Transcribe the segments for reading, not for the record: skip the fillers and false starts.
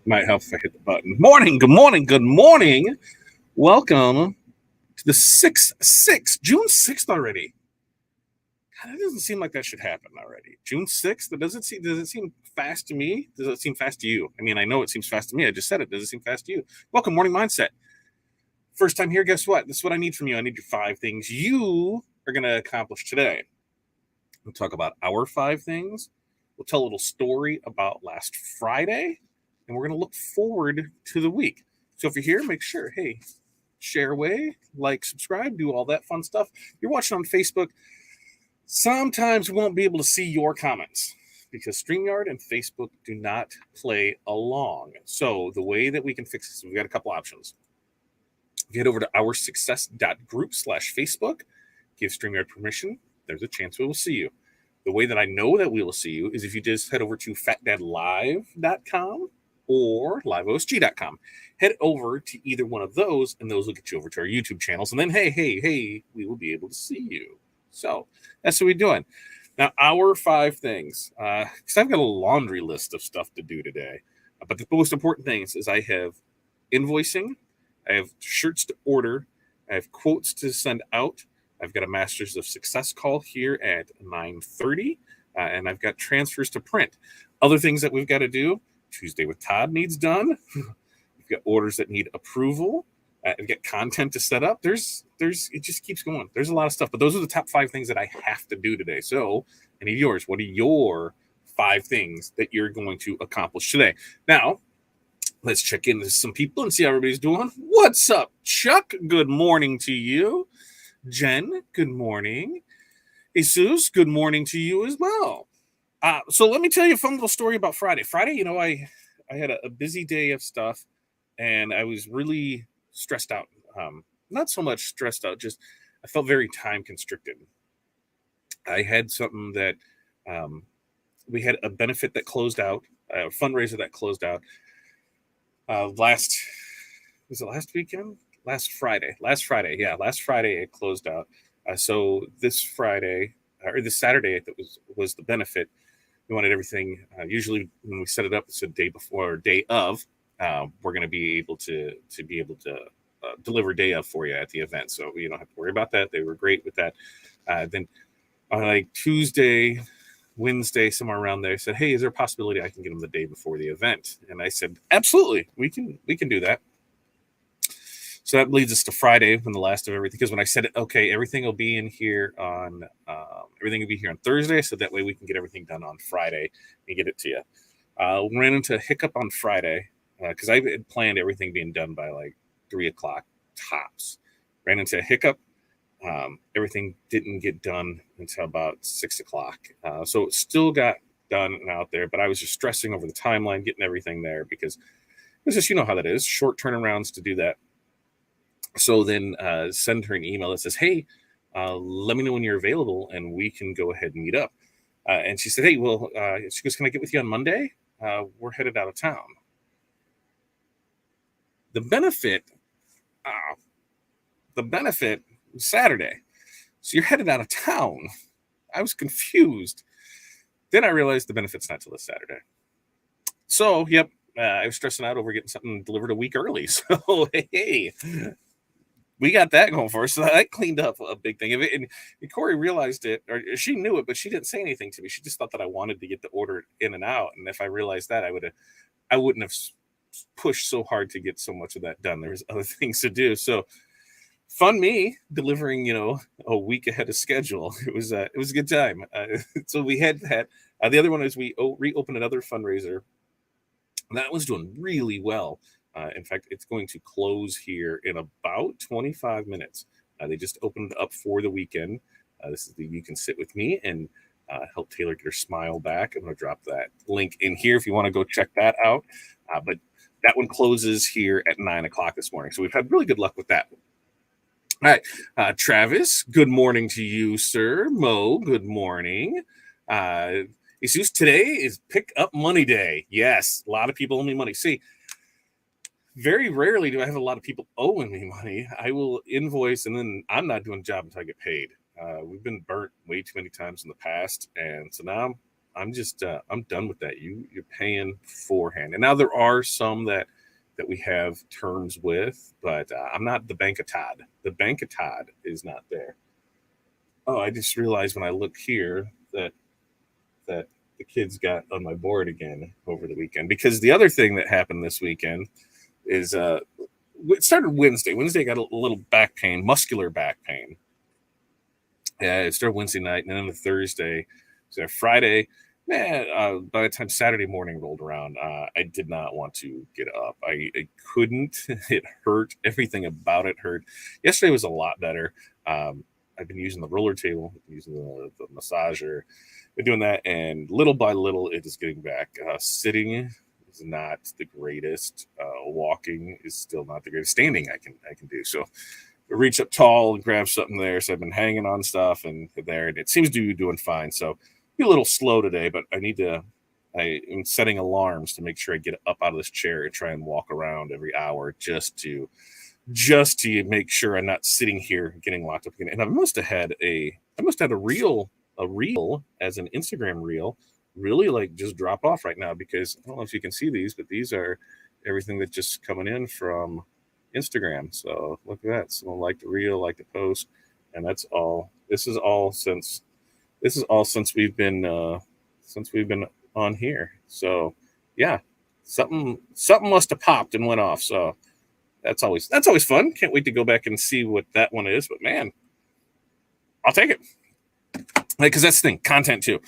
Might help if I hit the button. Morning, good morning, good morning. Welcome to the 6th, June 6th already. God, that doesn't seem like that should happen already. June 6th? Does it seem fast to me? Does it seem fast to you? I mean, I know it seems fast to me. I just said it. Does it seem fast to you? Welcome, Morning Mindset. First time here, guess what? This is what I need from you. I need your 5 things you are going to accomplish today. We'll talk about our 5 things. We'll tell a little story about last Friday, and we're going to look forward to the week. So if you're here, make sure, hey, share away, like, subscribe, do all that fun stuff. You're watching on Facebook. Sometimes we won't be able to see your comments because StreamYard and Facebook do not play along. So the way that we can fix this, we've got a couple options. If you head over to oursuccess.group/Facebook, give StreamYard permission, there's a chance we will see you. The way that I know that we will see you is if you just head over to fatdadlive.com or liveosg.com. Head over to either one of those, and those will get you over to our YouTube channels. And then, hey, we will be able to see you. So that's what we're doing. Now, our 5 things, because I've got a laundry list of stuff to do today. But the most important things is I have invoicing, I have shirts to order, I have quotes to send out, I've got a Masters of Success call here at 9:30, and I've got transfers to print. Other things that we've got to do, Tuesday with Todd needs done. We've got orders that need approval. We've got content to set up. It just keeps going. There's a lot of stuff, but those are the top 5 things that I have to do today. So I need yours. What are your 5 things that you're going to accomplish today? Now, let's check in with some people and see how everybody's doing. What's up, Chuck? Good morning to you. Jen, good morning. Jesus, good morning to you as well. So let me tell you a fun little story about Friday. Friday, I had a busy day of stuff, and I was really stressed out. Not so much stressed out, just I felt very time constricted. I had something that we had a benefit that closed out, a fundraiser that closed out last weekend? Last Friday. Last Friday it closed out. So this Friday or this Saturday that was the benefit. We wanted everything. Usually when we set it up, it's a day before or day of. We're going to be able to deliver day of for you at the event, so you don't have to worry about that. They were great with that. Then on like Tuesday, Wednesday, somewhere around there, said, "Hey, is there a possibility I can get them the day before the event?" And I said, "Absolutely, we can do that." So that leads us to Friday, when the last of everything. Because when I said, "Okay, everything will be in here on Thursday," so that way we can get everything done on Friday and get it to you. Ran into a hiccup on Friday because I had planned everything being done by like 3:00 tops. Ran into a hiccup. Everything didn't get done until about 6:00. So it still got done and out there, but I was just stressing over the timeline, getting everything there because it's just, you know how that is, short turnarounds to do that. So then send her an email that says, "Hey, let me know when you're available and we can go ahead and meet up." And she said, "Hey, well," she goes, "Can I get with you on Monday? We're headed out of town." The benefit was Saturday. So you're headed out of town. I was confused. Then I realized the benefit's not till this Saturday. So, yep, I was stressing out over getting something delivered a week early. So, hey, we got that going for us. So that cleaned up a big thing. And Corey realized it, or she knew it, but she didn't say anything to me. She just thought that I wanted to get the order in and out. And if I realized that, I wouldn't have pushed so hard to get so much of that done. There was other things to do. So fun me delivering, a week ahead of schedule. It was a good time. So we had that. The other one is we reopened another fundraiser. That was doing really well. In fact, it's going to close here in about 25 minutes. They just opened up for the weekend. This is the You Can Sit With Me and help Taylor get her smile back. I'm going to drop that link in here if you want to go check that out. But that one closes here at 9:00 this morning. So we've had really good luck with that. All right. Travis, good morning to you, sir. Mo, good morning. Jesus, today is Pick Up Money Day. Yes, a lot of people owe me money. See, very rarely do I have a lot of people owing me money. I will invoice and then I'm not doing a job until I get paid. We've been burnt way too many times in the past. And so now I'm done with that. You're paying beforehand, and now there are some that we have terms with, but I'm not the Bank of Todd. The Bank of Todd is not there. Oh, I just realized when I look here that the kids got on my board again over the weekend, because the other thing that happened this weekend is it started Wednesday. Wednesday I got a little back pain, muscular back pain. Yeah, it started Wednesday night, and then on the Thursday, so Friday, man. By the time Saturday morning rolled around, I did not want to get up. I couldn't. It hurt. Everything about it hurt. Yesterday was a lot better. I've been using the roller table, using the massager, been doing that, and little by little, it is getting back. Sitting is not the greatest. Walking is still not the greatest. Standing, I can do so. Reach up tall and grab something there. So I've been hanging on stuff and there, and it seems to be doing fine. So be a little slow today, but I am setting alarms to make sure I get up out of this chair and try and walk around every hour just to make sure I'm not sitting here getting locked up again. And I must have had a reel as an Instagram reel really like just drop off right now, because I don't know if you can see these, but these are everything that just coming in from Instagram. So look at that. Someone liked the reel, liked the post, and that's all. This is all since we've been on here. So yeah, something must have popped and went off. So that's always fun. Can't wait to go back and see what that one is. But man, I'll take it, because that's the thing. Content too.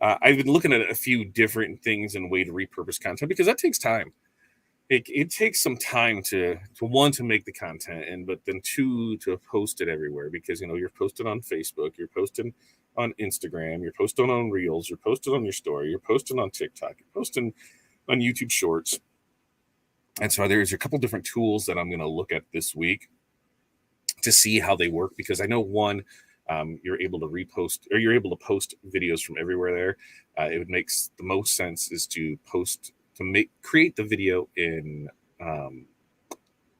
I've been looking at a few different things and way to repurpose content, because that takes time. It takes some time to one, to make the content, and but then two, to post it everywhere, because you're posted on Facebook, you're posting on Instagram, you're posting on Reels, you're posting on your story, you're posting on TikTok, you're posting on YouTube Shorts. And so there's a couple different tools that I'm going to look at this week to see how they work, because I know one, you're able to repost, or you're able to post videos from everywhere there. It would make the most sense is to create the video in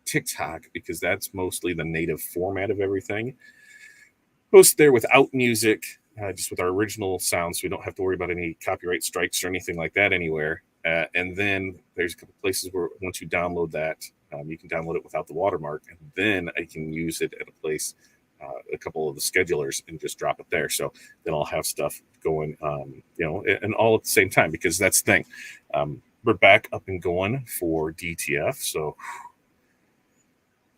TikTok, because that's mostly the native format of everything. Post there without music, just with our original sound, so we don't have to worry about any copyright strikes or anything like that anywhere. And then there's a couple places where once you download that, you can download it without the watermark, and then I can use it at a place, a couple of the schedulers, and just drop it there. So then I'll have stuff going, and all at the same time, because that's the thing. We're back up and going for DTF, so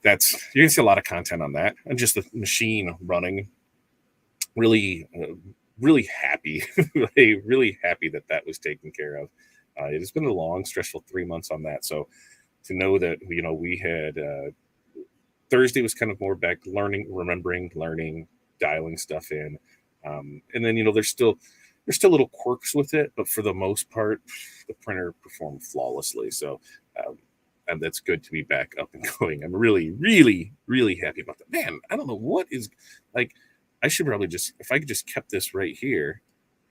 you're gonna see a lot of content on that, and just the machine running. Really, really happy, really happy that was taken care of. It has been a long, stressful 3 months on that. So to know that we had Thursday was kind of more back remembering, learning, dialing stuff in, and then there's still little quirks with it, but for the most part, the printer performed flawlessly. So and that's good to be back up and going. I'm really, really, really happy about that. Man, I don't know what is like. I should probably if I could just kept this right here.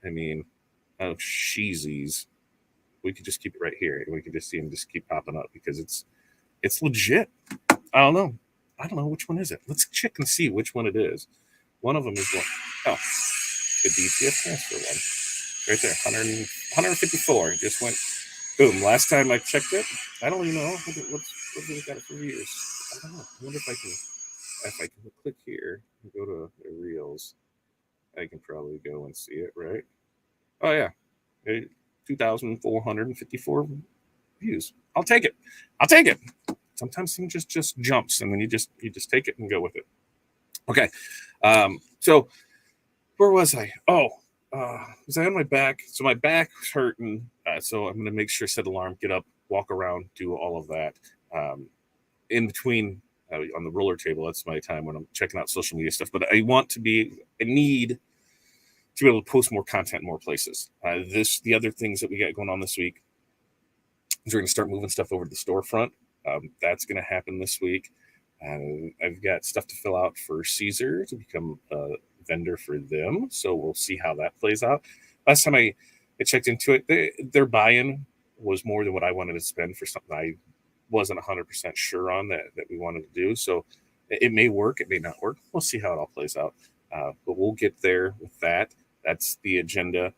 I mean, oh, sheezies. We could just keep it right here, and we could just see him just keep popping up, because it's legit. I don't know. Which one is it. Let's check and see which one it is. One of them is one. Oh, the DTF transfer one. Right there, 154. It just went boom. Last time I checked it, I don't even know what we got it for years. I don't know. I wonder if I can click here and go to the Reels, I can probably go and see it, right? Oh yeah, 2,454 views. I'll take it. Sometimes things just jumps, and then you just take it and go with it. Okay, so where was I? Oh, was I on my back? So my back was hurting, so I'm going to make sure set alarm, get up, walk around, do all of that. In between, on the roller table, that's my time when I'm checking out social media stuff. But I need to be able to post more content in more places. The other things that we got going on this week is we're going to start moving stuff over to the storefront. That's going to happen this week. I've got stuff to fill out for Caesar to become a vendor for them. So we'll see how that plays out. Last time I checked into it, their buy-in was more than what I wanted to spend for something I wasn't 100% sure on that we wanted to do. So it may work, it may not work. We'll see how it all plays out. But we'll get there with that. That's the agenda.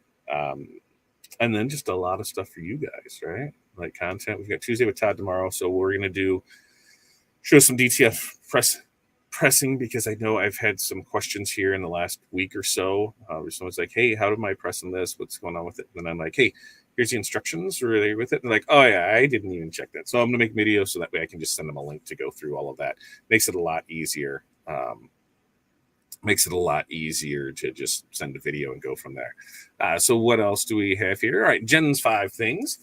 And then just a lot of stuff for you guys, right? Like content. We've got Tuesday with Todd tomorrow. So we're going to show some DTF pressing, because I know I've had some questions here in the last week or so. Where someone's like, hey, how am I pressing this? What's going on with it? And then I'm like, hey, here's the instructions. Are they with it? And they're like, oh, yeah, I didn't even check that. So I'm going to make videos so that way I can just send them a link to go through all of that. Makes it a lot easier. Makes it a lot easier to just send a video and go from there. So what else do we have here? All right, Jen's 5 things.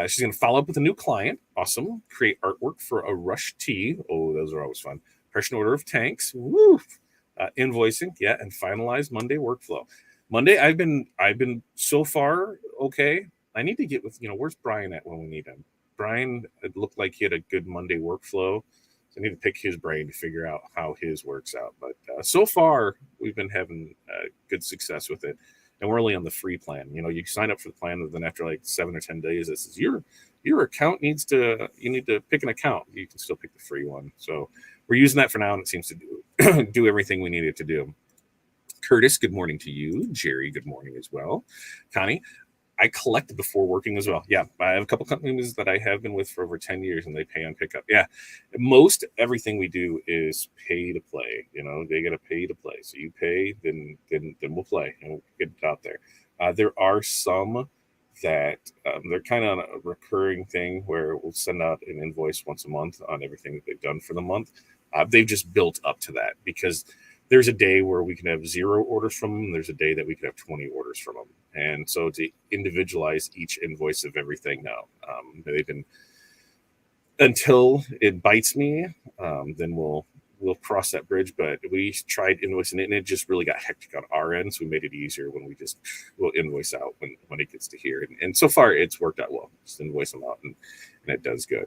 She's going to follow up with a new client. Awesome. Create artwork for a rush tea. Oh, those are always fun. Pressure order of tanks. Woo. Invoicing. Yeah. And finalize Monday workflow. Monday, I've been so far okay. I need to get with, where's Brian at when we need him? Brian, it looked like he had a good Monday workflow. So I need to pick his brain to figure out how his works out. But so far, we've been having good success with it. And we're only on the free plan. You sign up for the plan, and then after like 7 or 10 days, it says your account you need to pick an account. You can still pick the free one. So we're using that for now, and it seems to do everything we need it to do. Curtis, good morning to you. Jerry, good morning as well. Connie, I collected before working as well. Yeah, I have a couple companies that I have been with for over 10 years, and they pay on pickup. Yeah, most everything we do is pay to play. They got to pay to play. So you pay, then we'll play, and we'll get it out there. There are some that they're kind of a recurring thing where we'll send out an invoice once a month on everything that they've done for the month. They've just built up to that, because there's a day where we can have 0 orders from them. There's a day that we can have 20 orders from them. And so to individualize each invoice of everything now, they've been, until it bites me, then we'll cross that bridge. But we tried invoicing it, and it just really got hectic on our end. So we made it easier when we'll invoice out when it gets to here. And so far it's worked out well. Just invoice them out, and it does good.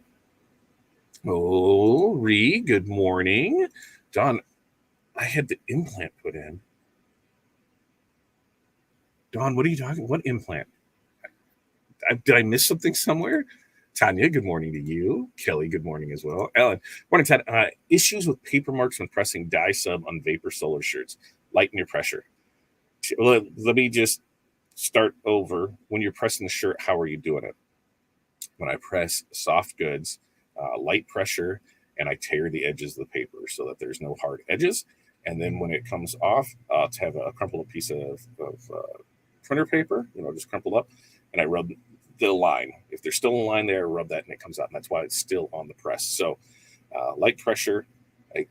Oh, Ree, good morning. Don, I had the implant put in. Don, what are you talking? What implant? Did I miss something somewhere? Tanya, good morning to you. Kelly, good morning as well. Ellen, morning, Ted. Issues with paper marks when pressing dye sub on Vapor Solar shirts. Lighten your pressure. Let me just start over. When you're pressing the shirt, how are you doing it? When I press soft goods, light pressure, and I tear the edges of the paper so that there's no hard edges. And then when it comes off, to have a crumpled piece of printer paper, just crumpled up, and I rub the line. If there's still a line there, I rub that, and it comes out, and that's why it's still on the press. So light pressure, I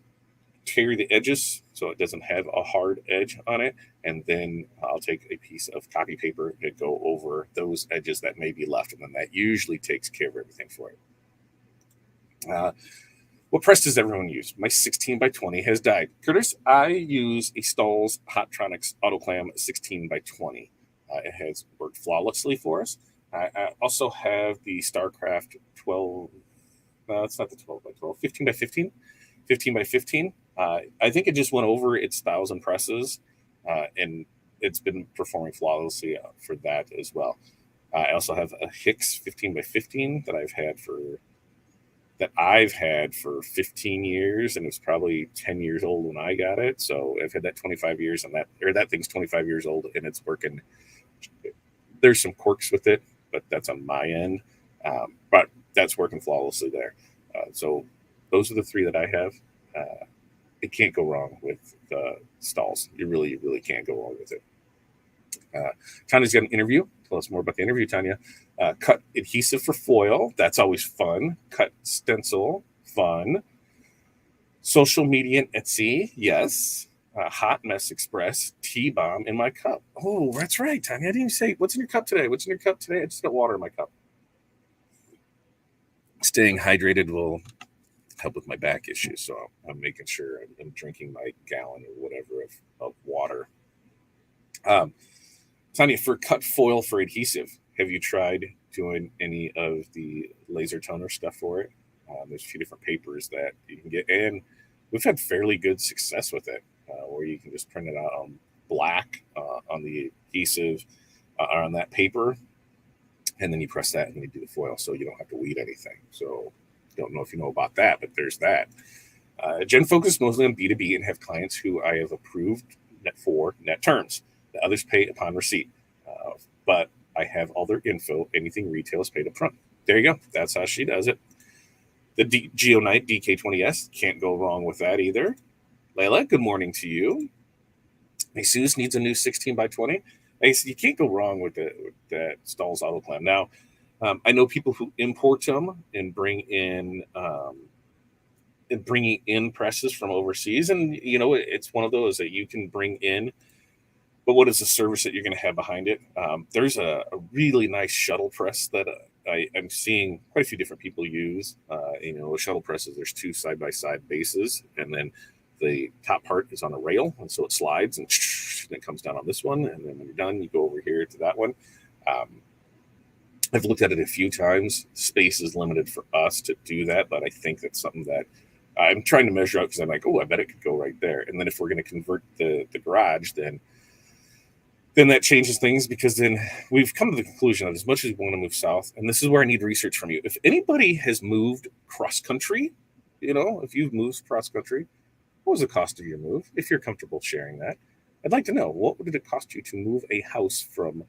tear the edges so it doesn't have a hard edge on it, and then I'll take a piece of copy paper and go over those edges that may be left, and then that usually takes care of everything for it. What press does everyone use? My 16 by 20 has died. Curtis, I use a Stahls Hottronics Autoclam 16 by 20. It has worked flawlessly for us. I also have the StarCraft 12. No, it's not the 12 by 12. 15 by 15. 15 by 15. I think it just went over its 1,000 presses, and it's been performing flawlessly for that as well. I also have a Hicks 15 by 15 that I've had for 15 years, and it was probably 10 years old when I got it. So I've had that 25 years, and that thing's 25 years old, and it's working. There's some quirks with it, but that's on my end. But that's working flawlessly there. So those are the 3 that I have. It can't go wrong with the Stahls. You really can't go wrong with it. Tanya's got an interview. Tell us more about the interview, Tanya. Cut adhesive for foil. That's always fun. Cut stencil. Fun. Social media and Etsy. Yes. Hot Mess Express. T-bomb in my cup. Oh, that's right, Tanya. I didn't even say, what's in your cup today? What's in your cup today? I just got water in my cup. Staying hydrated will help with my back issues. So I'm making sure I'm drinking my gallon or whatever of water. Tanya, for cut foil for adhesive, have you tried doing any of the laser toner stuff for it? There's a few different papers that you can get, and we've had fairly good success with it, where you can just print it out on black on the adhesive on that paper, and then you press that and you do the foil, so you don't have to weed anything. So don't know if you know about that, but there's that. Jen focused mostly on B2B and have clients who I have approved for net terms. The others pay upon receipt. But I have all their info. Anything retail is paid up front. There you go. That's how she does it. The Geonite DK20S, can't go wrong with that either. Layla, good morning to you. ASUS needs a new 16 by 20. You can't go wrong with that Stahl's Auto Clam. Now, I know people who import them and bringing in presses from overseas, and it's one of those that you can bring in. But what is the service that you're going to have behind it? There's a really nice shuttle press that I'm seeing quite a few different people use. Shuttle presses, there's two side-by-side bases, and then the top part is on a rail, and so it slides, and it comes down on this one, and then when you're done, you go over here to that one. I've looked at it a few times. Space is limited for us to do that, but I think that's something that I'm trying to measure out because I'm like, oh, I bet it could go right there. And then if we're going to convert the garage, then that changes things, because then we've come to the conclusion that as much as we want to move south, and this is where I need research from you. If anybody has moved cross country, if you've moved cross country, what was the cost of your move? If you're comfortable sharing that, I'd like to know, what did it cost you to move a house from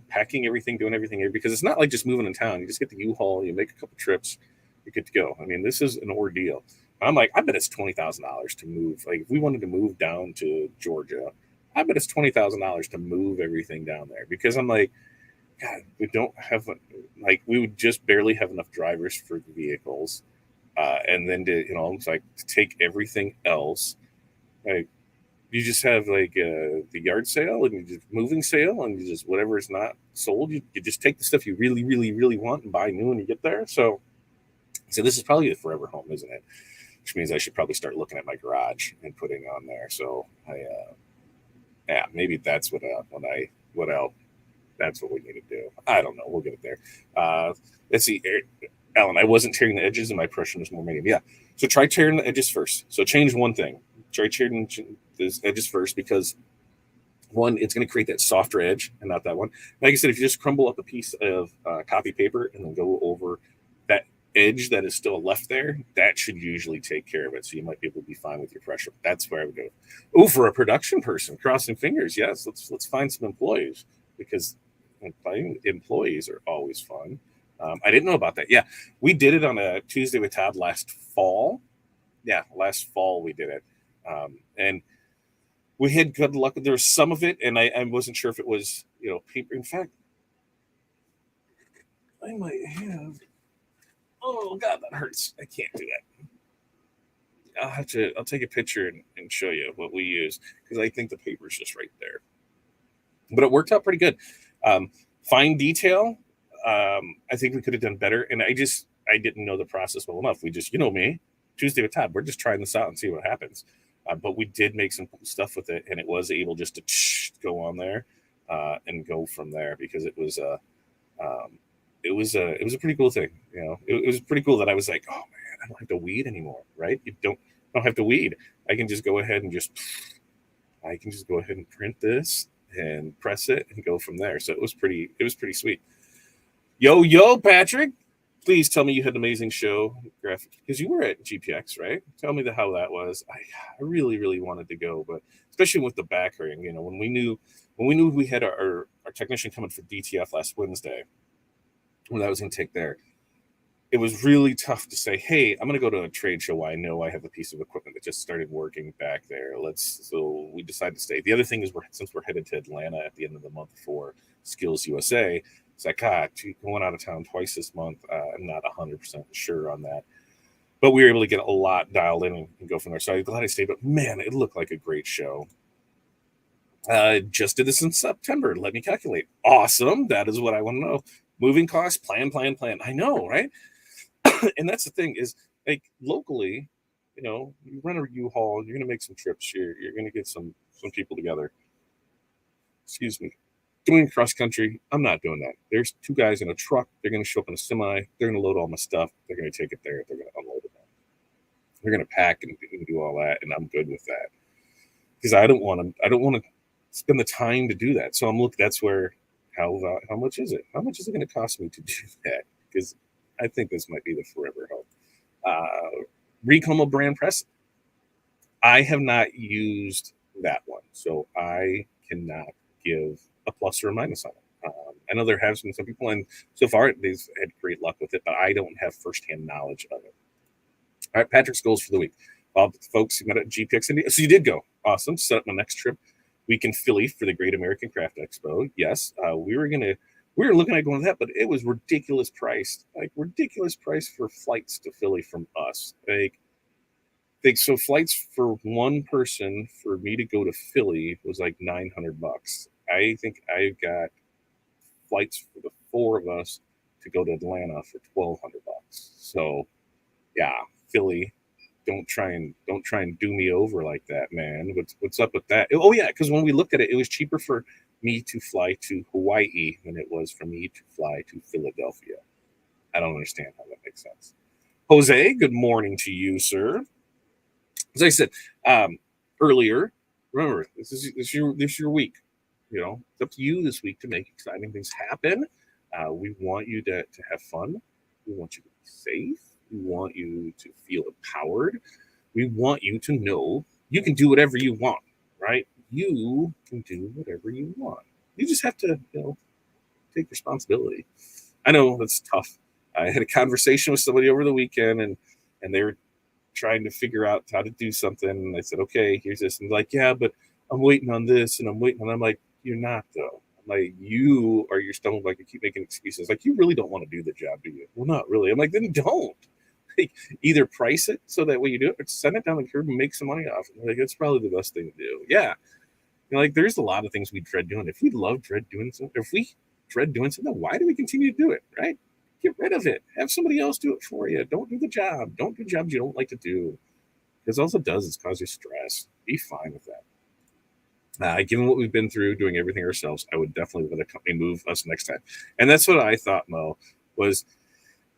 packing everything, doing everything here? Because it's not like just moving in town. You just get the U-Haul, you make a couple trips, you're good to go. I mean, this is an ordeal. I'm like, I bet it's $20,000 to move. Like, if we wanted to move down to Georgia, I bet it's $20,000 to move everything down there, because I'm like, God, we don't have, we would just barely have enough drivers for the vehicles. And then to take everything else, like, you just have the yard sale and you just moving sale, and you just, whatever is not sold, you just take the stuff you really, really, really want and buy new when you get there. So this is probably a forever home, isn't it? Which means I should probably start looking at my garage and putting on there. So maybe that's that's what we need to do. I don't know. We'll get it there. Let's see. Alan, I wasn't tearing the edges and my impression was more medium. Yeah. So try tearing the edges first. So change one thing. Try tearing the edges first, because one, it's going to create that softer edge and not that one. Like I said, if you just crumble up a piece of copy paper and then go over that edge that is still left there, that should usually take care of it. So you might be able to be fine with your pressure. That's where I would go. Oh, for a production person, crossing fingers. Yes, let's find some employees, because employees are always fun. I didn't know about that. Yeah, we did it on a Tuesday with Todd last fall. Yeah, last fall we did it. And we had good luck. There was some of it, and I wasn't sure if it was, paper. In fact, I might have. Oh God, that hurts. I can't do that. I'll take a picture and show you what we use, because I think the paper's just right there. But it worked out pretty good. Fine detail. I think we could have done better. And I didn't know the process well enough. We just, me, Tuesday with Todd, we're just trying this out and see what happens. But we did make some stuff with it, and it was able just to go on there and go from there, because it was a pretty cool thing. It was pretty cool that I was like, oh man, I don't have to weed anymore, right? You don't have to weed. I can just go ahead and print this and press it and go from there. So it was pretty sweet. Yo, Patrick, please tell me you had an amazing show graphic, because you were at GPX, right? Tell me how that was. I really, really wanted to go, but especially with the back hurting, when we knew we had our technician coming for DTF last Wednesday, when I was going to take there, it was really tough to say, hey, I'm going to go to a trade show. I know I have a piece of equipment that just started working back there. So we decided to stay. The other thing is, since we're headed to Atlanta at the end of the month for Skills USA, it's like, going out of town twice this month. I'm not 100% sure on that. But we were able to get a lot dialed in and go from there. So I'm glad I stayed. But man, it looked like a great show. Just did this in September. Let me calculate. Awesome. That is what I want to know. Moving costs, plan. I know, right? And that's the thing is, like, locally, you rent a U-Haul, you're going to make some trips. You're going to get some people together. Excuse me. Doing cross country, I'm not doing that. There's two guys in a truck. They're going to show up in a semi. They're going to load all my stuff. They're going to take it there. They're going to unload it. They're going to pack and do all that, and I'm good with that, because I don't want to spend the time to do that. So that's where how much is it? How much is it going to cost me to do that? Because I think this might be the forever help. Recomo brand press. I have not used that one, so I cannot give a plus or a minus on it. I know there have been some people, and so far they've had great luck with it, but I don't have firsthand knowledge of it. All right, Patrick's goals for the week. Folks, you met at GPX India. So you did go. Awesome. Set up my next trip. Week in Philly for the Great American Craft Expo. Yes, we were looking at going to that, but it was ridiculous price. Like ridiculous price for flights to Philly from us. So flights for one person for me to go to Philly was like $900. I think I got flights for the four of us to go to Atlanta for $1,200. So yeah, Philly, don't try and do me over like that, man. What's up with that? Oh yeah, because when we looked at it, it was cheaper for me to fly to Hawaii than it was for me to fly to Philadelphia. I don't understand how that makes sense. Jose, good morning to you, sir. As I said earlier, remember this your week. You know, it's up to you this week to make exciting things happen. We want you to have fun. We want you to be safe. We want you to feel empowered. We want you to know you can do whatever you want, right? You can do whatever you want. You just have to, take responsibility. I know that's tough. I had a conversation with somebody over the weekend, and they were trying to figure out how to do something. And I said, okay, here's this. And like, yeah, but I'm waiting on this and I'm waiting. And I'm like, you're not though. I'm like, you are your stomach. Like, you keep making excuses. Like, you really don't want to do the job, do you? Well, not really. I'm like, then don't. Like, either price it so that way you do it, or send it down the curb and make some money off it. Like, that's probably the best thing to do. Yeah. Like, there's a lot of things we dread doing. If we love dread doing something, if we dread doing something, why do we continue to do it? Right? Get rid of it. Have somebody else do it for you. Don't do the job. Don't do jobs you don't like to do. Because all it does is cause you stress. Be fine with that. Given what we've been through doing everything ourselves, I would definitely let a company move us next time. And that's what I thought, Mo, was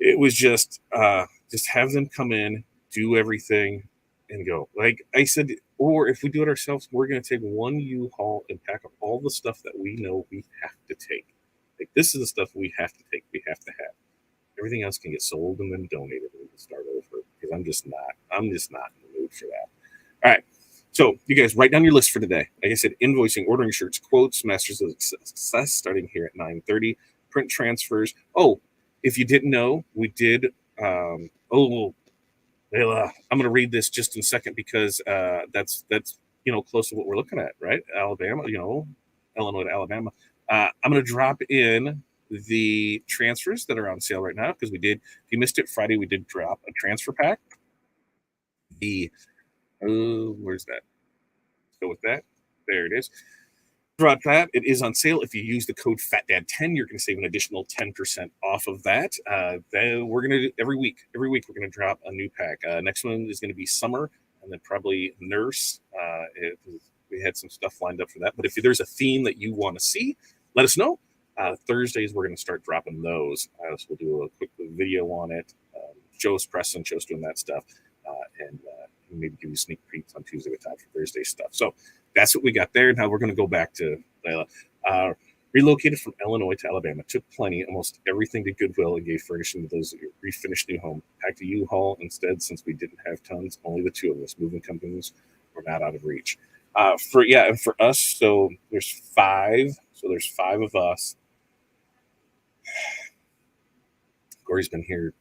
it was just have them come in, do everything, and go. Like I said, or if we do it ourselves, we're going to take one U-Haul and pack up all the stuff that we know we have to take. Like, this is the stuff we have to take, we have to have. Everything else can get sold and then donated and we can start over, because I'm just not in the mood for that. All right. So you guys write down your list for today. Like I said, invoicing, ordering shirts, quotes, masters of success starting here at 9:30, print transfers. Oh, if you didn't know, we did Layla, I'm going to read this just in a second, because that's close to what we're looking at, right? Alabama, Illinois to Alabama. I'm going to drop in the transfers that are on sale right now, because we did. If you missed it Friday, we did drop a transfer pack. Where's that? Let's go with that. There it is. Drop that. It is on sale. If you use the code FATDAD10, you're going to save an additional 10% off of that. Then we're going to do every week. Every week we're going to drop a new pack. Next one is going to be summer, and then probably nurse. We had some stuff lined up for that. But if there's a theme that you want to see, let us know. Thursdays we're going to start dropping those. So we'll do a quick video on it. Joe's pressing, Joe's doing that stuff, and maybe give you sneak peeks on Tuesday with time for Thursday stuff. So that's what we got there. Now we're going to go back to Layla. Relocated from Illinois to Alabama, took plenty, almost everything to Goodwill, and gave furnishing to those refinished new home. Packed a U-Haul instead, since we didn't have tons. Only the two of us. Moving companies were not out of reach. And for us, so there's five. So there's five of us. Corey's been here,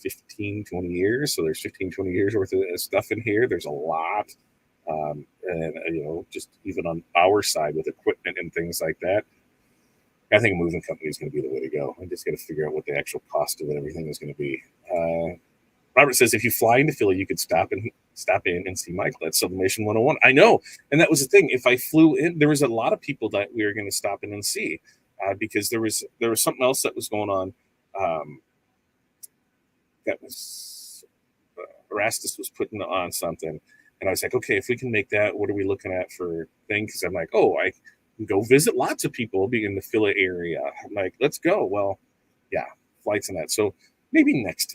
15, 20 years. So there's 15, 20 years worth of stuff in here. There's a lot. Just even on our side with equipment and things like that, I think a moving company is going to be the way to go. I just got to figure out what the actual cost of it, everything is going to be. Robert says, if you fly into Philly, you could stop in and see Michael at Sublimation 101. I know. And that was the thing. If I flew in, there was a lot of people that we were going to stop in and see, because there was something else that was going on. That was Erastus was putting on something. And I was like, okay, if we can make that, what are we looking at for things? Because I'm like, I can go visit lots of people being in the Philly area. I'm like, let's go. Well, yeah, flights and that. So maybe next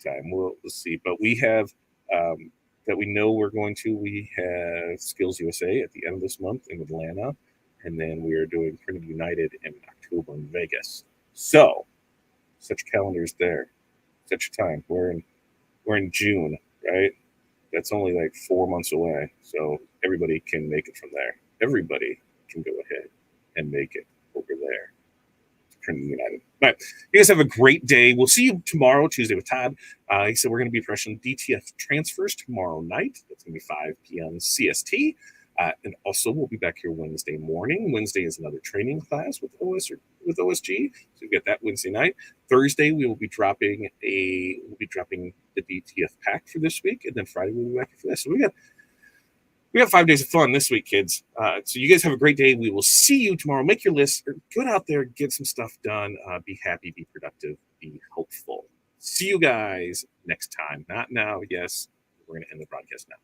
time we'll see. But we have that we know we're going to. We have Skills USA at the end of this month in Atlanta, and then we are doing Printed United in October in Vegas. So such calendars there, such time. We're in June, right? That's only like 4 months away. So everybody can make it from there. Everybody can go ahead and make it over there. Trinity United. But you guys have a great day. We'll see you tomorrow, Tuesday with Todd. He said we're going to be fresh on DTF transfers tomorrow night. It's going to be 5 p.m. CST. And also, we'll be back here Wednesday morning. Wednesday is another training class with OSG. So we get that Wednesday night. Thursday, we will be dropping the DTF pack for this week, and then Friday we'll be back for this. So we got 5 days of fun this week, kids. So you guys have a great day. We will see you tomorrow. Make your list. Get out there, get some stuff done. Be happy, be productive, be hopeful. See you guys next time. Not now. Yes, we're going to end the broadcast now.